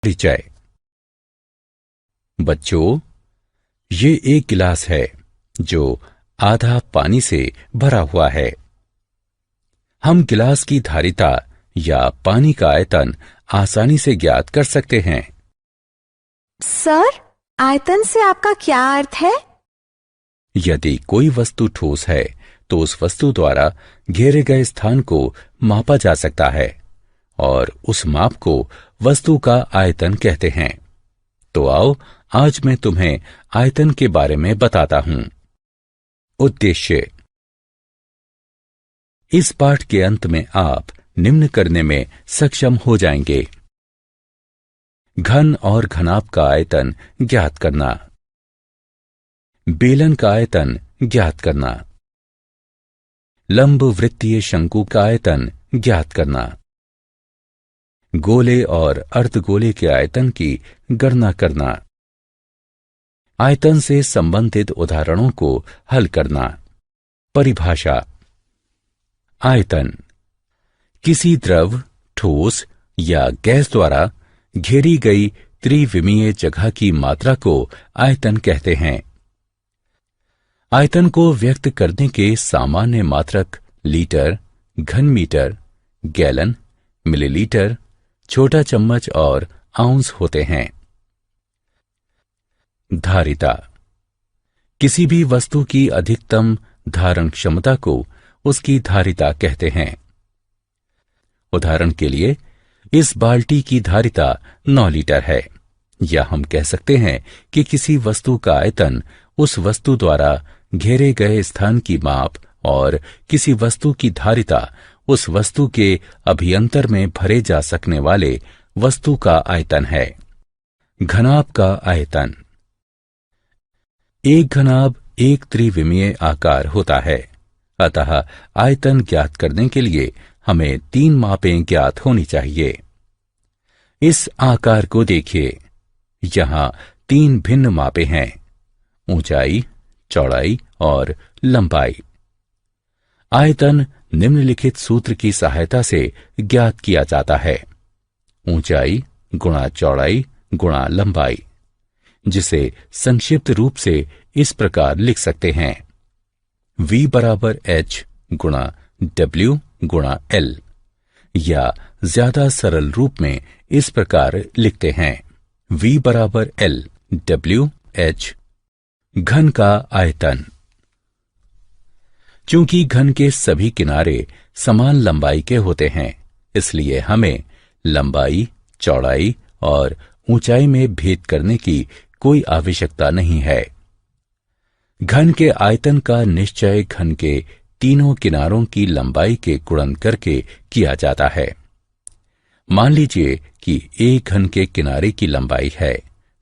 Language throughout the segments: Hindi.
परिचय। बच्चों, ये एक गिलास है जो आधा पानी से भरा हुआ है। हम गिलास की धारिता या पानी का आयतन आसानी से ज्ञात कर सकते हैं। सर, आयतन से आपका क्या अर्थ है? यदि कोई वस्तु ठोस है तो उस वस्तु द्वारा घेरे गए स्थान को मापा जा सकता है और उस माप को वस्तु का आयतन कहते हैं। तो आओ, आज मैं तुम्हें आयतन के बारे में बताता हूं। उद्देश्य। इस पाठ के अंत में आप निम्न करने में सक्षम हो जाएंगे। घन और घनाभ का आयतन ज्ञात करना, बेलन का आयतन ज्ञात करना, लंब वृत्तीय शंकु का आयतन ज्ञात करना, गोले और अर्धगोले के आयतन की गणना करना, आयतन से संबंधित उदाहरणों को हल करना। परिभाषा। आयतन किसी द्रव, ठोस या गैस द्वारा घेरी गई त्रिविमीय जगह की मात्रा को आयतन कहते हैं। आयतन को व्यक्त करने के सामान्य मात्रक लीटर, घन मीटर, गैलन, मिलीलीटर, छोटा चम्मच और आउंस होते हैं। धारिता किसी भी वस्तु की अधिकतम धारण क्षमता को उसकी धारिता कहते हैं। उदाहरण के लिए, इस बाल्टी की धारिता 9 लीटर है, या हम कह सकते हैं कि किसी वस्तु का आयतन उस वस्तु द्वारा घेरे गए स्थान की माप और किसी वस्तु की धारिता उस वस्तु के अभियंतर में भरे जा सकने वाले वस्तु का आयतन है। घनाभ का आयतन। एक घनाभ एक त्रिविमीय आकार होता है, अतः आयतन ज्ञात करने के लिए हमें 3 मापें ज्ञात होनी चाहिए। इस आकार को देखिए। यहां 3 भिन्न मापें हैं: ऊंचाई, चौड़ाई और लंबाई। आयतन निम्नलिखित सूत्र की सहायता से ज्ञात किया जाता है: ऊंचाई गुणा चौड़ाई गुणा लंबाई, जिसे संक्षिप्त रूप से इस प्रकार लिख सकते हैं: V बराबर H गुणा W गुणा L, या ज्यादा सरल रूप में इस प्रकार लिखते हैं: V बराबर L W H। घन का आयतन। चूंकि घन के सभी किनारे समान लंबाई के होते हैं, इसलिए हमें लंबाई, चौड़ाई और ऊंचाई में भेद करने की कोई आवश्यकता नहीं है। घन के आयतन का निश्चय घन के तीनों किनारों की लंबाई के गुणन करके किया जाता है। मान लीजिए कि एक घन के किनारे की लंबाई है,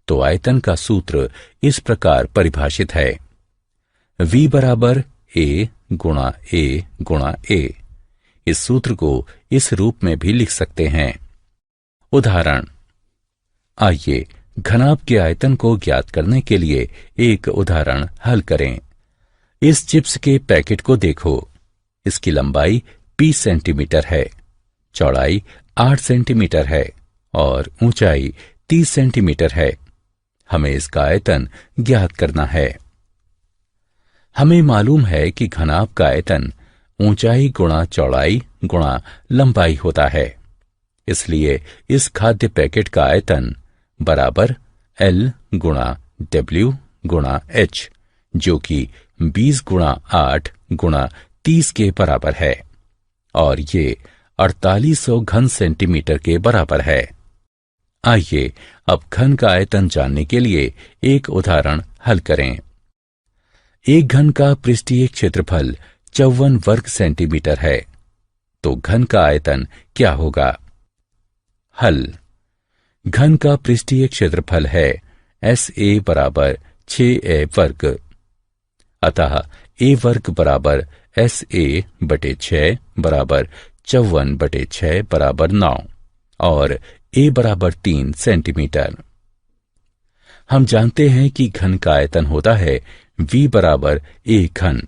तो आयतन का सूत्र इस प्रकार परिभाषित है: V बराबर A गुणा A गुणा A। इस सूत्र को इस रूप में भी लिख सकते हैं। उदाहरण। आइए घनाभ के आयतन को ज्ञात करने के लिए एक उदाहरण हल करें। इस चिप्स के पैकेट को देखो। इसकी लंबाई 20 सेंटीमीटर है, चौड़ाई 8 सेंटीमीटर है और ऊंचाई 30 सेंटीमीटर है। हमें इसका आयतन ज्ञात करना है। हमें मालूम है कि घनाभ का आयतन ऊंचाई गुणा चौड़ाई गुणा लंबाई होता है, इसलिए इस खाद्य पैकेट का आयतन बराबर L गुणा W गुणा H, जो कि 20 गुणा 8 गुणा 30 के बराबर है, और ये 4800 घन सेंटीमीटर के बराबर है। आइए अब घन का आयतन जानने के लिए एक उदाहरण हल करें। एक घन का पृष्ठीय क्षेत्रफल 54 वर्ग सेंटीमीटर है, तो घन का आयतन क्या होगा? हल। घन का पृष्ठीय क्षेत्रफल है SA बराबर 6A वर्ग, अतः A वर्ग बराबर SA बटे 6 बराबर 54 बटे 6 बराबर 9 और A बराबर 3 सेंटीमीटर। हम जानते हैं कि घन का आयतन होता है V बराबर A घन,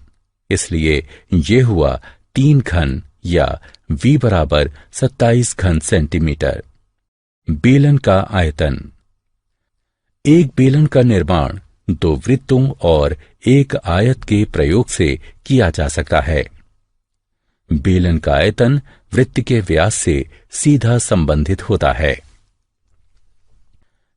इसलिए ये हुआ 3 घन या V बराबर 27 घन सेंटीमीटर। बेलन का आयतन। एक बेलन का निर्माण दो वृत्तों और एक आयत के प्रयोग से किया जा सकता है। बेलन का आयतन वृत्त के व्यास से सीधा संबंधित होता है।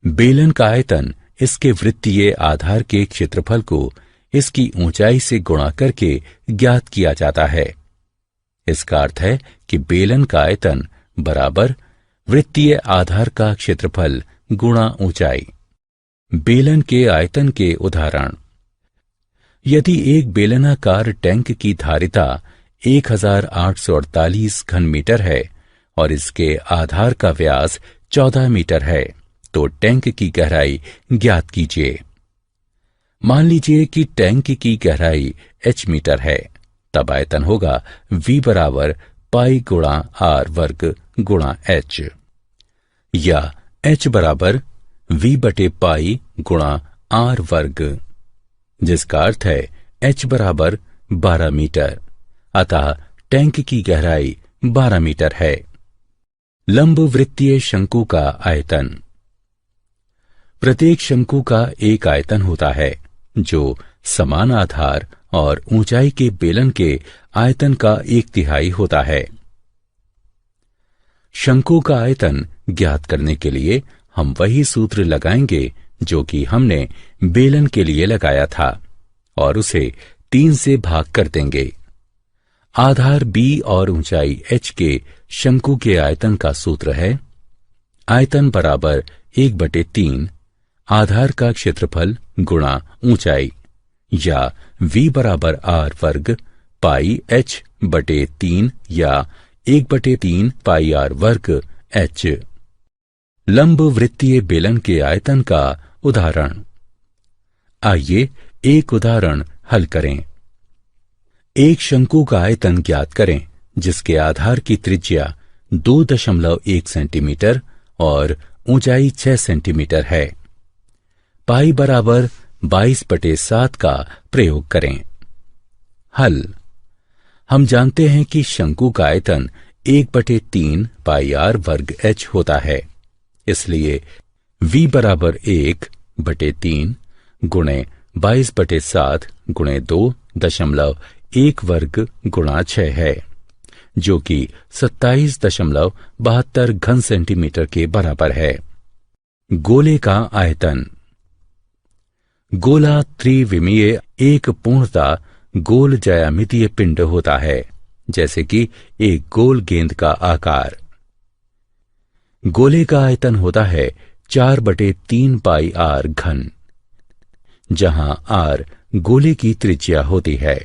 बेलन का आयतन इसके वृत्तीय आधार के क्षेत्रफल को इसकी ऊंचाई से गुणा करके ज्ञात किया जाता है। इसका अर्थ है कि बेलन का आयतन बराबर वृत्तीय आधार का क्षेत्रफल गुणा ऊंचाई। बेलन के आयतन के उदाहरण। यदि एक बेलनाकार टैंक की धारिता 1848 घन मीटर है और इसके आधार का व्यास 14 मीटर है, तो टैंक की गहराई ज्ञात कीजिए। मान लीजिए कि टैंक की गहराई h मीटर है, तब आयतन होगा V बराबर पाई गुणा R वर्ग गुणा h, या h बराबर V बटे पाई गुणा R वर्ग, जिसका अर्थ है h बराबर 12 मीटर। अतः टैंक की गहराई 12 मीटर है। लंब वृत्तीय शंकु का आयतन। प्रत्येक शंकु का एक आयतन होता है जो समान आधार और ऊंचाई के बेलन के आयतन का 1/3 होता है। शंकु का आयतन ज्ञात करने के लिए हम वही सूत्र लगाएंगे जो कि हमने बेलन के लिए लगाया था और उसे 3 से भाग कर देंगे। आधार b और ऊंचाई h के शंकु के आयतन का सूत्र है आयतन बराबर 1/3 आधार का क्षेत्रफल गुणा ऊंचाई, या v बराबर r वर्ग पाई h बटे 3 या 1/3 पाई r वर्ग h। लंब वृत्तीय बेलन के आयतन का उदाहरण। आइए एक उदाहरण हल करें। एक शंकु का आयतन ज्ञात करें जिसके आधार की त्रिज्या 2.1 सेंटीमीटर और ऊंचाई 6 सेंटीमीटर है। पाई बराबर 22/7 का प्रयोग करें। हल। हम जानते हैं कि शंकु का आयतन 1/3 पाई r वर्ग h होता है, इसलिए v बराबर 1/3 गुणे 22/7 गुणे 2.1 वर्ग गुणा 6 है, जो कि 27.72 घन सेंटीमीटर के बराबर है। गोले का आयतन। गोला त्रिविमीय एक पूर्णतः गोल ज्यामितीय पिंड होता है, जैसे कि एक गोल गेंद का आकार। गोले का आयतन होता है 4/3 पाई r घन, जहां r गोले की त्रिज्या होती है।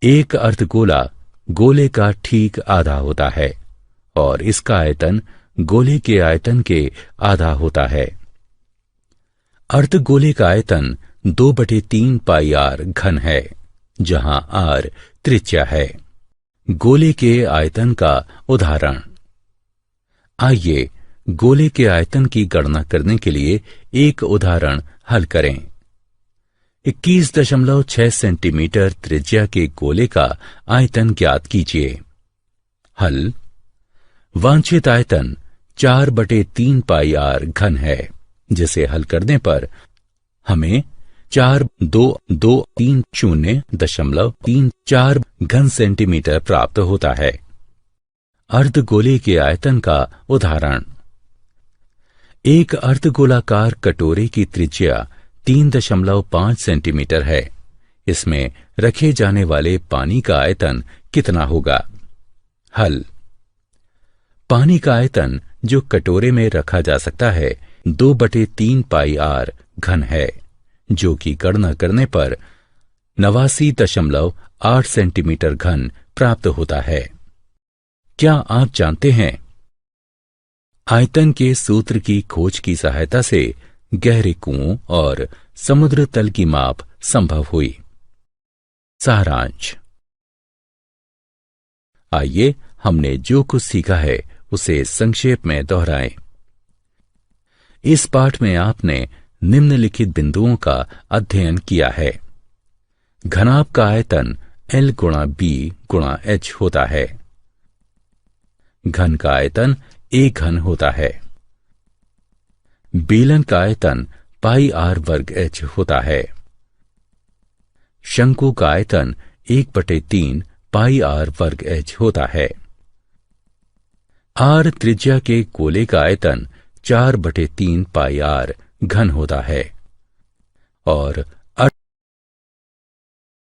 एक अर्धगोला गोले का ठीक आधा होता है और इसका आयतन गोले के आयतन के आधा होता है। अर्धगोले का आयतन 2/3 पाई r घन है, जहां r त्रिज्या है। गोले के आयतन का उदाहरण। आइए गोले के आयतन की गणना करने के लिए एक उदाहरण हल करें। 21.6 सेंटीमीटर त्रिज्या के गोले का आयतन ज्ञात कीजिए। हल। वांछित आयतन 4/3 पाई r घन है, जिसे हल करने पर हमें 4230.34 घन सेंटीमीटर प्राप्त होता है। अर्धगोले के आयतन का उदाहरण। एक अर्धगोलाकार कटोरे की त्रिज्या 3.5 सेंटीमीटर है। इसमें रखे जाने वाले पानी का आयतन कितना होगा? हल। पानी का आयतन जो कटोरे में रखा जा सकता है 2/3 पाई r घन है, जो कि गणना करने पर 89.8 सेंटीमीटर घन प्राप्त होता है। क्या आप जानते हैं आयतन के सूत्र की खोज की सहायता से गहरे कुओं और समुद्र तल की माप संभव हुई। सारांश। आइए हमने जो कुछ सीखा है उसे संक्षेप में दोहराएं। इस पाठ में आपने निम्नलिखित बिंदुओं का अध्ययन किया है। घनाभ का आयतन L गुणा B गुणा H होता है। घन का आयतन A घन होता है बेलन का आयतन पाई आर वर्ग एच होता है। शंकु का आयतन 1/3 पाई आर वर्ग एच होता है। आर त्रिज्या के गोले का आयतन 4/3 पाई आर घन होता है और